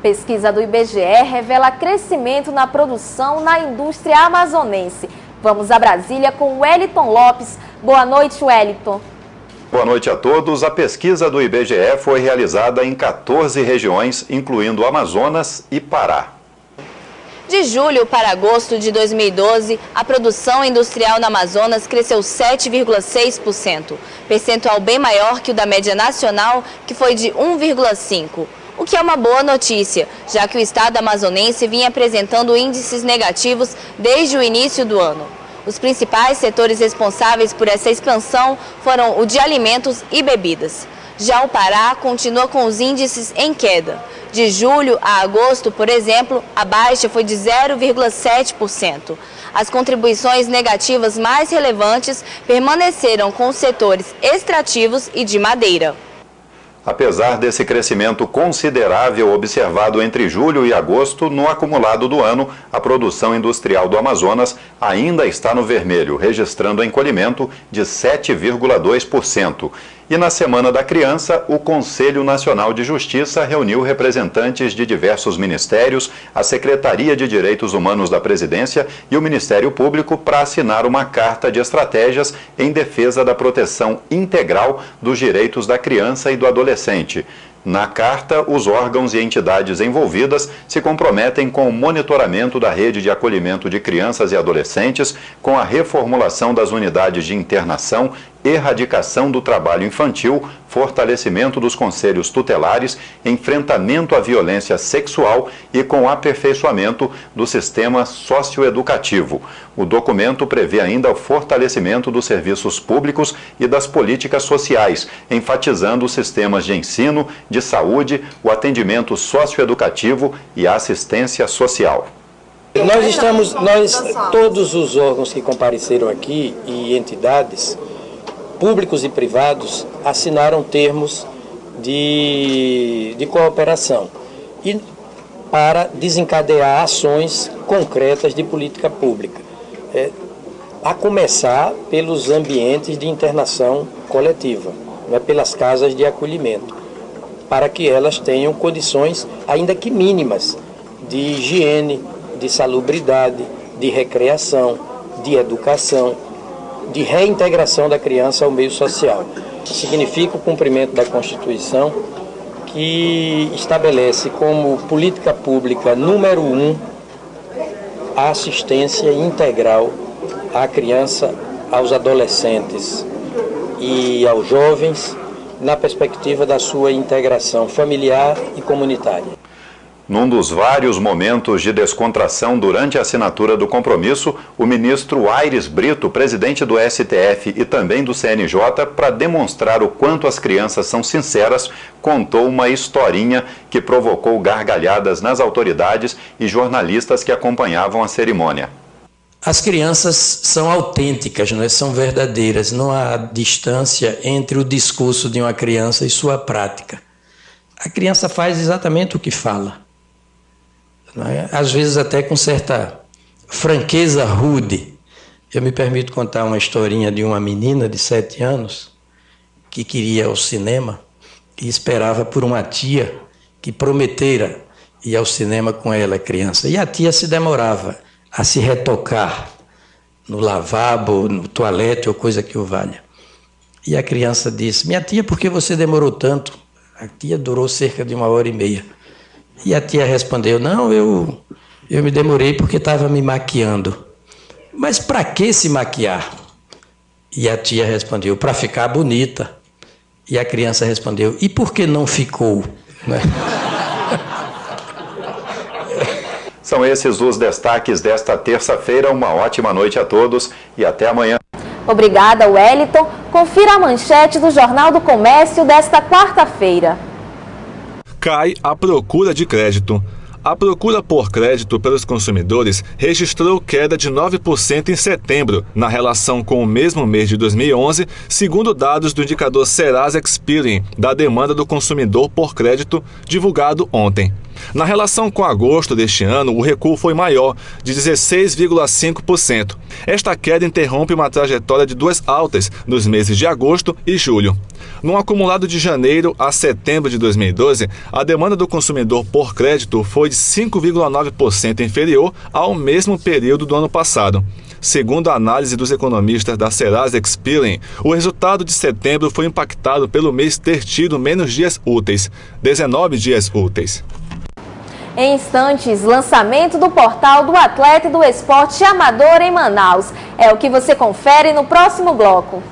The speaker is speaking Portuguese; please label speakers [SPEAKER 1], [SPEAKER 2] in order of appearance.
[SPEAKER 1] Pesquisa do IBGE revela crescimento na produção na indústria amazonense. Vamos a Brasília com Wellington Lopes. Boa noite, Wellington.
[SPEAKER 2] Boa noite a todos. A pesquisa do IBGE foi realizada em 14 regiões, incluindo Amazonas e Pará.
[SPEAKER 3] De julho para agosto de 2012, a produção industrial na Amazonas cresceu 7,6%, percentual bem maior que o da média nacional, que foi de 1,5%. O que é uma boa notícia, já que o estado amazonense vinha apresentando índices negativos desde o início do ano. Os principais setores responsáveis por essa expansão foram o de alimentos e bebidas. Já o Pará continua com os índices em queda. De julho a agosto, por exemplo, a baixa foi de 0,7%. As contribuições negativas mais relevantes permaneceram com os setores extrativos e de madeira.
[SPEAKER 2] Apesar desse crescimento considerável observado entre julho e agosto, no acumulado do ano, a produção industrial do Amazonas ainda está no vermelho, registrando encolhimento de 7,2%. E na Semana da Criança, o Conselho Nacional de Justiça reuniu representantes de diversos ministérios, a Secretaria de Direitos Humanos da Presidência e o Ministério Público para assinar uma carta de estratégias em defesa da proteção integral dos direitos da criança e do adolescente. Na carta, os órgãos e entidades envolvidas se comprometem com o monitoramento da rede de acolhimento de crianças e adolescentes, com a reformulação das unidades de internação, erradicação do trabalho infantil, fortalecimento dos conselhos tutelares, enfrentamento à violência sexual e com o aperfeiçoamento do sistema socioeducativo. O documento prevê ainda o fortalecimento dos serviços públicos e das políticas sociais, enfatizando os sistemas de ensino, de saúde, o atendimento socioeducativo e a assistência social.
[SPEAKER 4] Todos os órgãos que compareceram aqui e entidades, públicos e privados, assinaram termos de cooperação e para desencadear ações concretas de política pública, a começar pelos ambientes de internação coletiva, pelas casas de acolhimento, para que elas tenham condições, ainda que mínimas, de higiene, de salubridade, de recreação, de educação, de reintegração da criança ao meio social. Significa o cumprimento da Constituição, que estabelece como política pública número 1 a assistência integral à criança, aos adolescentes e aos jovens, na perspectiva da sua integração familiar e comunitária.
[SPEAKER 2] Num dos vários momentos de descontração durante a assinatura do compromisso, o ministro Aires Brito, presidente do STF e também do CNJ, para demonstrar o quanto as crianças são sinceras, contou uma historinha que provocou gargalhadas nas autoridades e jornalistas que acompanhavam a cerimônia.
[SPEAKER 5] As crianças são autênticas, são verdadeiras, não há distância entre o discurso de uma criança e sua prática. A criança faz exatamente o que fala. Às vezes até com certa franqueza rude. Eu me permito contar uma historinha de uma menina de 7 anos que queria ir ao cinema e esperava por uma tia que prometera ir ao cinema com ela, criança. E a tia se demorava a se retocar no lavabo, no toalete ou coisa que o valha. E a criança disse: minha tia, por que você demorou tanto? A tia durou cerca de 1h30. E a tia respondeu: não, eu me demorei porque estava me maquiando. Mas para que se maquiar? E a tia respondeu: para ficar bonita. E a criança respondeu: e por que não ficou?
[SPEAKER 2] São esses os destaques desta terça-feira. Uma ótima noite a todos e até amanhã.
[SPEAKER 1] Obrigada, Wellington. Confira a manchete do Jornal do Comércio desta quarta-feira.
[SPEAKER 6] Cai a procura de crédito. A procura por crédito pelos consumidores registrou queda de 9% em setembro, na relação com o mesmo mês de 2011, segundo dados do indicador Serasa Experian, da demanda do consumidor por crédito, divulgado ontem. Na relação com agosto deste ano, o recuo foi maior, de 16,5%. Esta queda interrompe uma trajetória de duas altas nos meses de agosto e julho. No acumulado de janeiro a setembro de 2012, a demanda do consumidor por crédito foi de 5,9% inferior ao mesmo período do ano passado. Segundo a análise dos economistas da Serasa Experian, o resultado de setembro foi impactado pelo mês ter tido menos dias úteis, 19 dias úteis.
[SPEAKER 1] Em instantes, lançamento do portal do atleta e do esporte amador em Manaus. É o que você confere no próximo bloco.